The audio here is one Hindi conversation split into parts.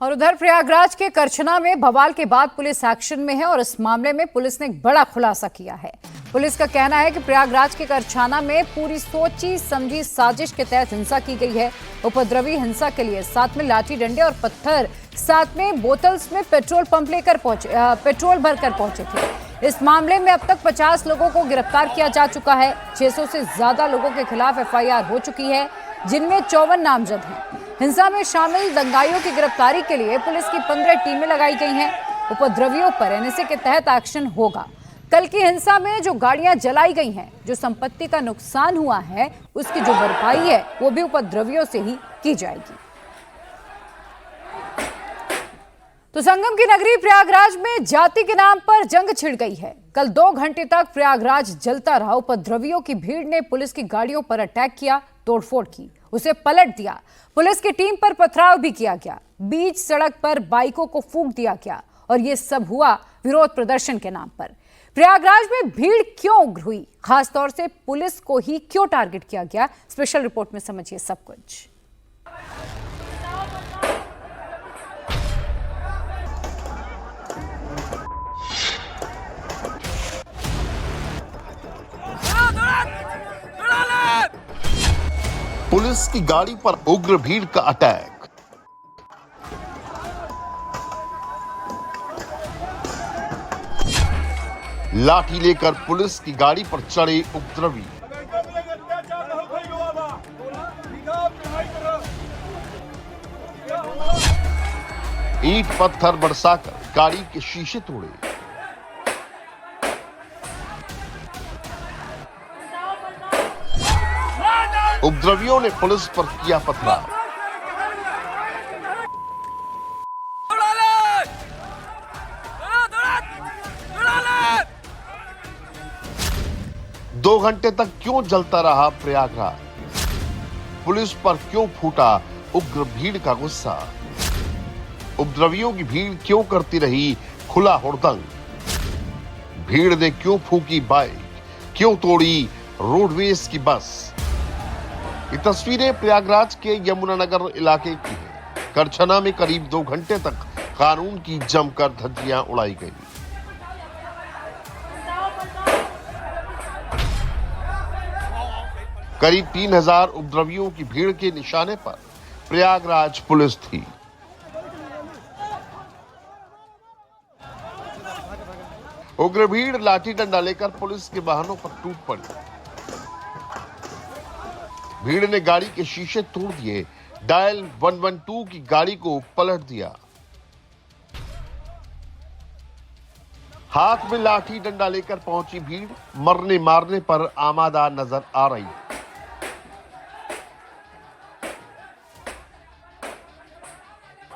और उधर प्रयागराज के करछना में बवाल के बाद पुलिस एक्शन में है और इस मामले में पुलिस ने एक बड़ा खुलासा किया है। पुलिस का कहना है कि प्रयागराज के करछना में पूरी सोची समझी साजिश के तहत हिंसा की गई है। उपद्रवी हिंसा के लिए साथ में लाठी डंडे और पत्थर, साथ में बोतल्स में पेट्रोल भरकर पहुंचे थे। इस मामले में अब तक 50 लोगों को गिरफ्तार किया जा चुका है। 600 से ज्यादा लोगों के खिलाफ FIR हो चुकी है, जिनमें 54 नामजद हैं। हिंसा में शामिल दंगाइयों की गिरफ्तारी के लिए पुलिस की 15 टीमें लगाई गई हैं। उपद्रवियों पर NSA के तहत एक्शन होगा। कल की हिंसा में जो गाड़ियां जलाई गई हैं, जो संपत्ति का नुकसान हुआ है, उसकी जो भरपाई है वो भी उपद्रवियों से ही की जाएगी। तो संगम की नगरी प्रयागराज में जाति के नाम पर जंग छिड़ गई है। कल 2 घंटे तक प्रयागराज जलता रहा। उपद्रवियों की भीड़ ने पुलिस की गाड़ियों पर अटैक किया, तोड़फोड़ की, उसे पलट दिया। पुलिस की टीम पर पथराव भी किया गया। बीच सड़क पर बाइकों को फूंक दिया गया और यह सब हुआ विरोध प्रदर्शन के नाम पर। प्रयागराज में भीड़ क्यों उग्र हुई, खासतौर से पुलिस को ही क्यों टारगेट किया गया, स्पेशल रिपोर्ट में समझिए सब कुछ। पुलिस की गाड़ी पर उग्र भीड़ का अटैक। लाठी लेकर पुलिस की गाड़ी पर चढ़े उपद्रवी। ईंट पत्थर बरसाकर गाड़ी के शीशे तोड़े। उपद्रवियों ने पुलिस पर किया पथराव। दो घंटे तक क्यों जलता रहा प्रयागराज? पुलिस पर क्यों फूटा उग्र भीड़ का गुस्सा? उपद्रवियों की भीड़ क्यों करती रही खुला हुड़दंग? भीड़ ने क्यों फूकी बाइक, क्यों तोड़ी रोडवेज की बस? ये तस्वीरें प्रयागराज के यमुनानगर इलाके की है। करछना में करीब 2 घंटे तक कानून की जमकर धज्जियां उड़ाई गई। करीब 3000 उपद्रवियों की भीड़ के निशाने पर प्रयागराज पुलिस थी। उग्र भीड़ लाठी डंडा लेकर पुलिस के वाहनों पर टूट पड़ी। भीड़ ने गाड़ी के शीशे तोड़ दिए, डायल 112 की गाड़ी को पलट दिया। हाथ में लाठी डंडा लेकर पहुंची भीड़ मरने मारने पर आमादा नजर आ रही।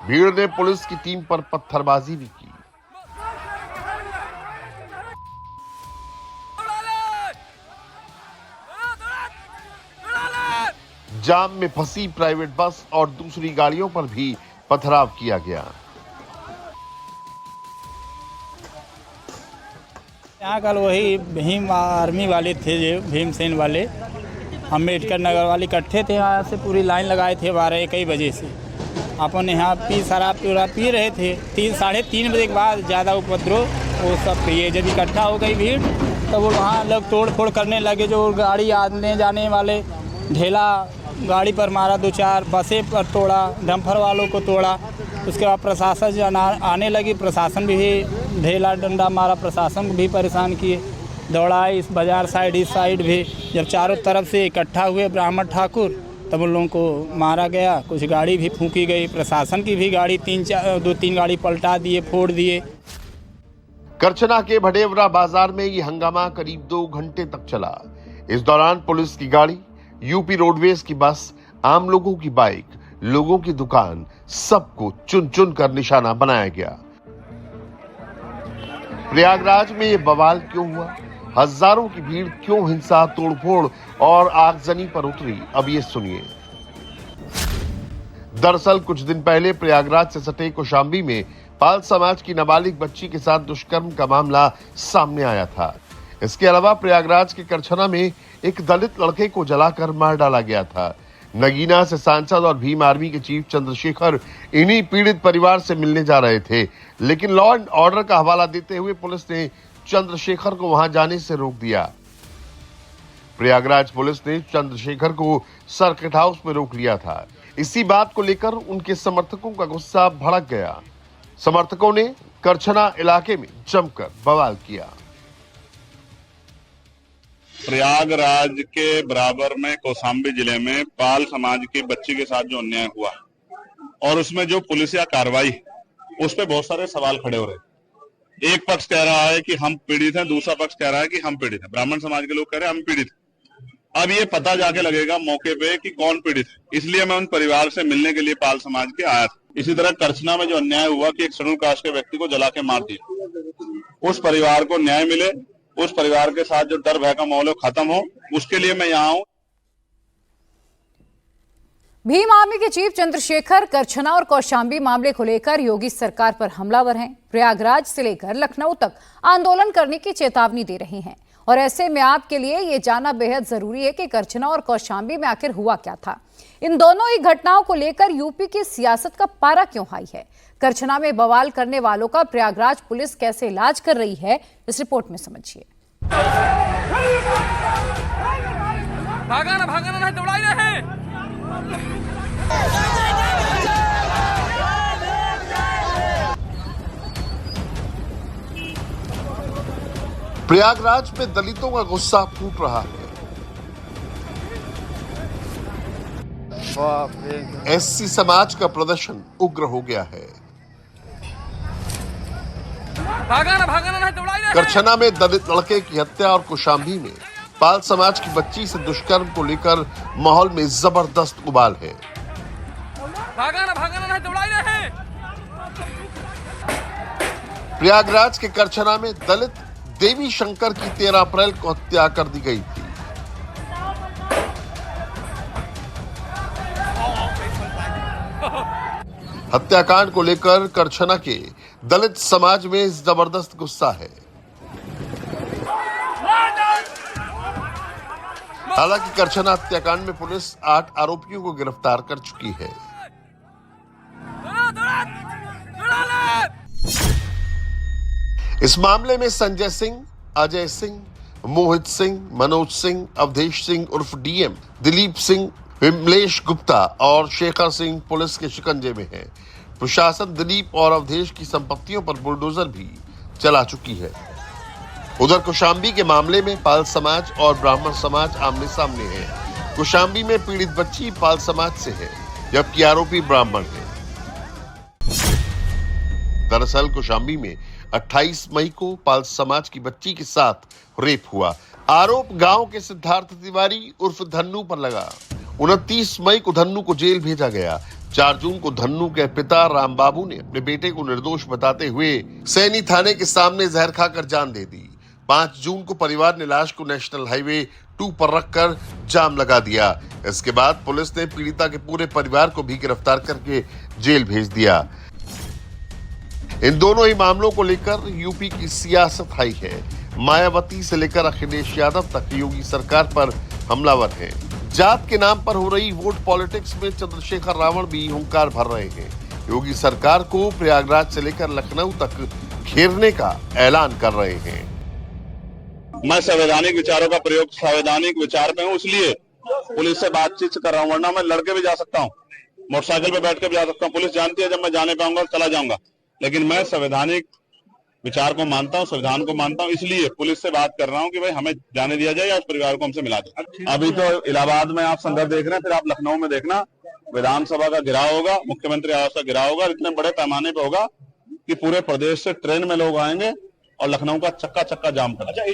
भीड़ ने पुलिस की टीम पर पत्थरबाजी भी की। जाम में फंसी प्राइवेट बस और दूसरी गाड़ियों पर भी पथराव किया गया। यहाँ कल वही भीम आर्मी वाले थे, जो भीमसेन वाले, अम्बेडकर नगर वाले इकट्ठे थे। यहाँ से पूरी लाइन लगाए थे 12-1 बजे से। अपन यहाँ शराब पी रहे थे। 3-3:30 बजे के बाद ज़्यादा उपद्रव वो सब पिए। जब इकट्ठा हो गई भीड़ तो वो वहाँ लोग तोड़ फोड़ करने लगे। जो गाड़ी आने जाने वाले ढेला गाड़ी पर मारा, 2-4 बसें पर तोड़ा, डंपर वालों को तोड़ा। उसके बाद प्रशासन आने लगी, प्रशासन भी ढेला डंडा मारा, प्रशासन को भी परेशान किए। दौड़ाए इस बाजार साइड, इस साइड भी। जब चारों तरफ से इकट्ठा हुए ब्राह्मण ठाकुर, तब उन लोगों को मारा गया। कुछ गाड़ी भी फूंकी गई। प्रशासन की भी गाड़ी 2-3 गाड़ी पलटा दिए, फोड़ दिए। करछना के भडेवरा बाजार में ये हंगामा करीब 2 घंटे तक चला। इस दौरान पुलिस की गाड़ी, यूपी रोडवेज की बस, आम लोगों की बाइक, लोगों की दुकान, सबको चुन चुन कर निशाना बनाया गया। प्रयागराज में ये बवाल क्यों हुआ? हजारों की भीड़ क्यों हिंसा, तोड़फोड़ और आगजनी पर उतरी? अब ये सुनिए। दरअसल कुछ दिन पहले प्रयागराज से सटे कौशाम्बी में पाल समाज की नाबालिग बच्ची के साथ दुष्कर्म का मामला सामने आया था। इसके अलावा प्रयागराज के करछना में एक दलित लड़के को जलाकर मार डाला गया था। नगीना से सांसद और भीम आर्मी के चीफ चंद्रशेखर इन्हीं पीड़ित परिवार से मिलने जा रहे थे, लेकिन लॉ एंड ऑर्डर का हवाला देते हुए पुलिस ने चंद्रशेखर को वहां जाने से रोक दिया। प्रयागराज पुलिस ने चंद्रशेखर को सर्किट हाउस में रोक लिया था। इसी बात को लेकर उनके समर्थकों का गुस्सा भड़क गया। समर्थकों ने करछना इलाके में जमकर बवाल किया। प्रयागराज के बराबर में कौशाम्बी जिले में पाल समाज की बच्ची के साथ जो अन्याय हुआ और उसमें जो पुलिसिया कार्रवाई, उस पे बहुत सारे सवाल खड़े हो रहे। एक पक्ष कह रहा है कि हम पीड़ित हैं, दूसरा पक्ष कह रहा है कि हम पीड़ित हैं। ब्राह्मण समाज के लोग कह रहे हैं हम पीड़ित हैं। अब ये पता जाके लगेगा मौके पे कि कौन पीड़ित है, इसलिए मैं उन परिवार से मिलने के लिए पाल समाज के आया था। इसी तरह करछना में जो अन्याय हुआ कि एक शेड्यूल कास्ट के व्यक्ति को जला के मार दिया, उस परिवार को न्याय मिले, उस परिवार के साथ जो डर भय का माहौल खत्म हो, उसके लिए मैं यहाँ हूँ। भीम आर्मी के चीफ चंद्रशेखर करछना और कौशाम्बी मामले को लेकर योगी सरकार पर हमलावर हैं। प्रयागराज से लेकर लखनऊ तक आंदोलन करने की चेतावनी दे रहे हैं और ऐसे में आपके लिए ये जानना बेहद जरूरी है कि करछना और कौशाम्बी में आखिर हुआ क्या था। इन दोनों ही घटनाओं को लेकर यूपी की सियासत का पारा क्यों हाई है, करछना में बवाल करने वालों का प्रयागराज पुलिस कैसे इलाज कर रही है, इस रिपोर्ट में समझिए। भागना नहीं, दौड़ाई रहे। प्रयागराज में दलितों का गुस्सा फूट रहा है। एससी समाज का प्रदर्शन उग्र हो गया है। भागना नहीं, दौड़ाई रहे। करछना में दलित लड़के की हत्या और कौशाम्बी में पाल समाज की बच्ची से दुष्कर्म को लेकर माहौल में जबरदस्त उबाल है। भागना नहीं, दौड़ाई रहे। प्रयागराज के करछना में दलित देवी शंकर की 13 अप्रैल को हत्या कर दी गई थी। हत्याकांड को लेकर करछना के दलित समाज में जबरदस्त गुस्सा है। हालांकि करछना हत्याकांड में पुलिस 8 आरोपियों को गिरफ्तार कर चुकी है। इस मामले में संजय सिंह, अजय सिंह, मोहित सिंह, मनोज सिंह, अवधेश सिंह उर्फ डीएम, दिलीप सिंह, विमलेश गुप्ता और शेखर सिंह पुलिस के शिकंजे में है। प्रशासन दिलीप और अवधेश की संपत्तियों पर बुलडोजर भी चला चुकी है। उधर कौशाम्बी के मामले में पाल समाज और ब्राह्मण समाज आमने सामने है। कौशाम्बी में पीड़ित बच्ची पाल समाज से है, जबकि आरोपी ब्राह्मण है। दरअसल कौशाम्बी में 28 मई को पाल समाज की बच्ची के साथ रेप हुआ। आरोप गांव के सिद्धार्थ तिवारी उर्फ धन्नू पर लगा। 29 मई को धन्नू को जेल भेजा गया। 4 जून को धन्नू के पिता रामबाबू ने अपने बेटे को निर्दोष बताते हुए सैनी थाने के सामने जहर खाकर जान दे दी। 5 जून को परिवार ने लाश को नेशनल हाईवे 2 पर रखकर जाम लगा दिया। इसके बाद पुलिस ने पीड़िता के पूरे परिवार को भी गिरफ्तार करके जेल भेज दिया। इन दोनों ही मामलों को लेकर यूपी की सियासत हाई है। मायावती से लेकर अखिलेश यादव तक योगी सरकार पर हमलावर हैं। जात के नाम पर हो रही वोट पॉलिटिक्स में चंद्रशेखर रावण भी हुंकार भर रहे हैं। योगी सरकार को प्रयागराज से लेकर लखनऊ तक घेरने का ऐलान कर रहे हैं। मैं संवैधानिक विचारों का प्रयोग संवैधानिक विचार में हूँ, इसलिए पुलिस से बातचीत कर रहा हूँ, वरना मैं लड़के भी जा सकता हूँ, मोटरसाइकिल पे बैठ के भी जा सकता हूँ। पुलिस जानती है जब मैं जाने पाऊंगा चला जाऊंगा, लेकिन मैं संवैधानिक विचार को मानता हूँ, संविधान को मानता हूँ, इसलिए पुलिस से बात कर रहा हूँ कि भाई हमें जाने दिया जाए या उस परिवार को हमसे मिला दे। अभी तो इलाहाबाद में आप संदर्भ देख रहे हैं, फिर आप लखनऊ में देखना विधानसभा का घेराव होगा, मुख्यमंत्री आवास का घेराव होगा। इतने बड़े पैमाने पर होगा कि पूरे प्रदेश से ट्रेन में लोग आएंगे और लखनऊ का चक्का चक्का जाम करेगा।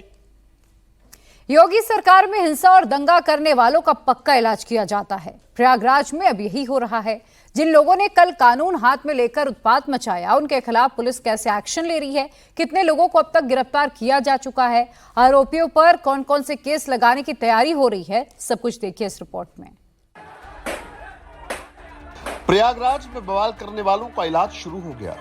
योगी सरकार में हिंसा और दंगा करने वालों का पक्का इलाज किया जाता है। प्रयागराज में अब यही हो रहा है। जिन लोगों ने कल कानून हाथ में लेकर उत्पात मचाया, उनके खिलाफ पुलिस कैसे एक्शन ले रही है, कितने लोगों को अब तक गिरफ्तार किया जा चुका है, आरोपियों पर कौन कौन से केस लगाने की तैयारी हो रही है, सब कुछ देखिए इस रिपोर्ट में। प्रयागराज में बवाल करने वालों का इलाज शुरू हो गया।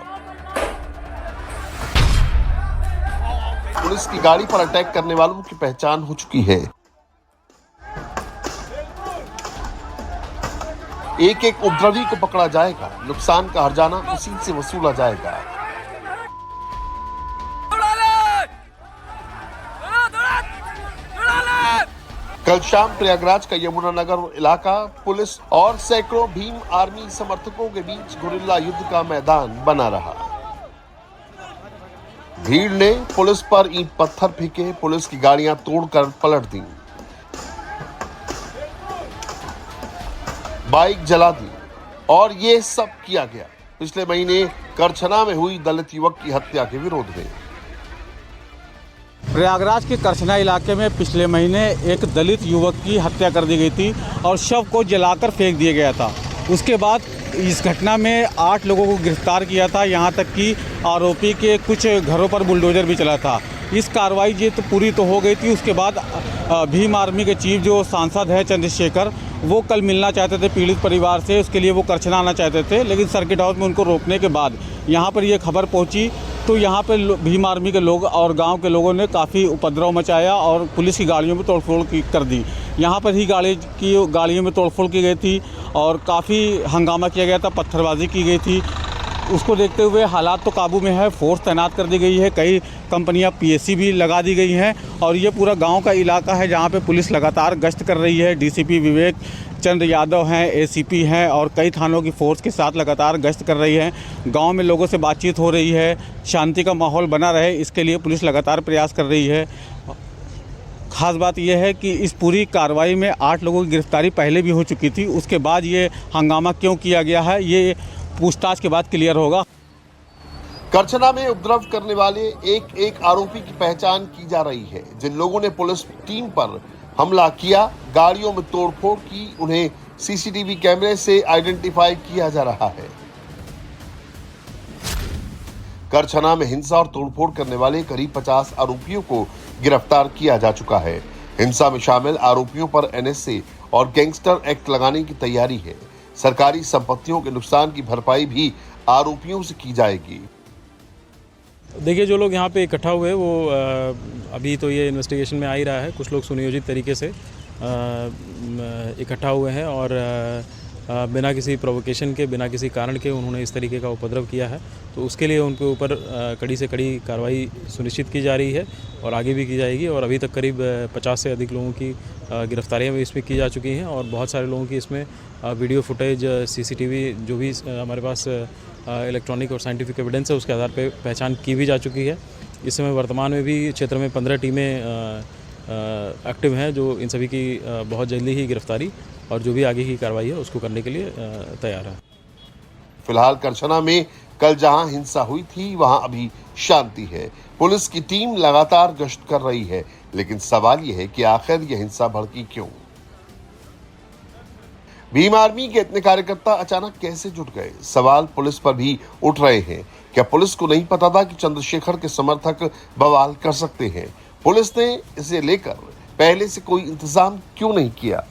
पुलिस की गाड़ी पर अटैक करने वालों की पहचान हो चुकी है। एक एक उपद्रवी को पकड़ा जाएगा, नुकसान का हर्जाना उसी से वसूला जाएगा। दौड़ा ले! दौड़ा ले! कल शाम प्रयागराज का यमुनानगर इलाका पुलिस और सैकड़ों भीम आर्मी समर्थकों के बीच गुरिल्ला युद्ध का मैदान बना रहा। भीड़ ने पुलिस पर ईंट पत्थर फेंके, पुलिस की गाड़ियां तोड़कर पलट दी, बाइक जला दी और ये सब किया गया पिछले महीने करछना में हुई दलित युवक की हत्या के विरोध में। प्रयागराज के करछना इलाके में पिछले महीने एक दलित युवक की हत्या कर दी गई थी और शव को जलाकर फेंक दिया गया था। उसके बाद इस घटना में 8 लोगों को गिरफ्तार किया था, यहाँ तक कि आरोपी के कुछ घरों पर बुलडोजर भी चला था। इस कार्रवाई ये तो पूरी तो हो गई थी। उसके बाद भीम आर्मी के चीफ जो सांसद है चंद्रशेखर, वो कल मिलना चाहते थे पीड़ित परिवार से, उसके लिए वो करछना आना चाहते थे, लेकिन सर्किट हाउस में उनको रोकने के बाद यहाँ पर ये खबर पहुँची तो यहाँ पर भीम आर्मी के लोग और गांव के लोगों ने काफ़ी उपद्रव मचाया और पुलिस की गाड़ियों में तोड़फोड़ कर दी। यहाँ पर ही गाड़ियों में तोड़फोड़ की गई थी और काफ़ी हंगामा किया गया था, पत्थरबाजी की गई थी। उसको देखते हुए हालात तो काबू में है, फोर्स तैनात कर दी गई है, कई कंपनियां पीएससी भी लगा दी गई हैं और ये पूरा गांव का इलाका है जहां पे पुलिस लगातार गश्त कर रही है। डीसीपी विवेक चंद्र यादव हैं, एसीपी हैं और कई थानों की फोर्स के साथ लगातार गश्त कर रही है। गांव में लोगों से बातचीत हो रही है, शांति का माहौल बना रहे इसके लिए पुलिस लगातार प्रयास कर रही है। खास बात यह है कि इस पूरी कार्रवाई में 8 लोगों की गिरफ्तारी पहले भी हो चुकी थी। उसके बाद ये हंगामा क्यों किया गया है, ये पूछताछ के बाद क्लियर होगा। करछना में उपद्रव करने वाले एक एक आरोपी की पहचान की जा रही है। जिन लोगों ने पुलिस टीम पर हमला किया, गाड़ियों में तोड़फोड़ की, उन्हें सीसीटीवी कैमरे से आइडेंटिफाई किया जा रहा है। करछना में हिंसा और तोड़फोड़ करने वाले करीब 50 आरोपियों को गिरफ्तार किया जा चुका है। हिंसा में शामिल आरोपियों पर एनएसए और गैंगस्टर एक्ट लगाने की तैयारी है। सरकारी संपत्तियों के नुकसान की भरपाई भी आरोपियों से की जाएगी। देखिए, जो लोग यहाँ पे इकट्ठा हुए वो अभी तो ये इन्वेस्टिगेशन में आ ही रहा है। कुछ लोग सुनियोजित तरीके से इकट्ठा हुए हैं और बिना किसी प्रोवोकेशन के, बिना किसी कारण के उन्होंने इस तरीके का उपद्रव किया है। तो उसके लिए उनके ऊपर कड़ी से कड़ी कार्रवाई सुनिश्चित की जा रही है और आगे भी की जाएगी। और अभी तक करीब 50 से अधिक लोगों की गिरफ्तारियां भी इसमें की जा चुकी हैं और बहुत सारे लोगों की इसमें वीडियो फुटेज, सीसीटीवी जो भी हमारे पास इलेक्ट्रॉनिक और साइंटिफिक एविडेंस है उसके आधार पर पहचान की भी जा चुकी है। इस समय वर्तमान में भी क्षेत्र में 15 टीमें एक्टिव हैं जो इन सभी की बहुत जल्दी ही गिरफ्तारी और जो भी आगे की कार्रवाई है उसको करने के लिए तैयार है। फिलहाल करछना में कल जहां हिंसा हुई थी वहां अभी शांति है। पुलिस की टीम लगातार गश्त कर रही है, लेकिन सवाल यह है कि आखिर यह हिंसा भड़की क्यों? भीम आर्मी के इतने कार्यकर्ता अचानक कैसे जुट गए? सवाल पुलिस पर भी उठ रहे हैं। क्या पुलिस को नहीं पता था कि चंद्रशेखर के समर्थक बवाल कर सकते हैं? पुलिस ने इसे लेकर पहले से कोई इंतजाम क्यों नहीं किया?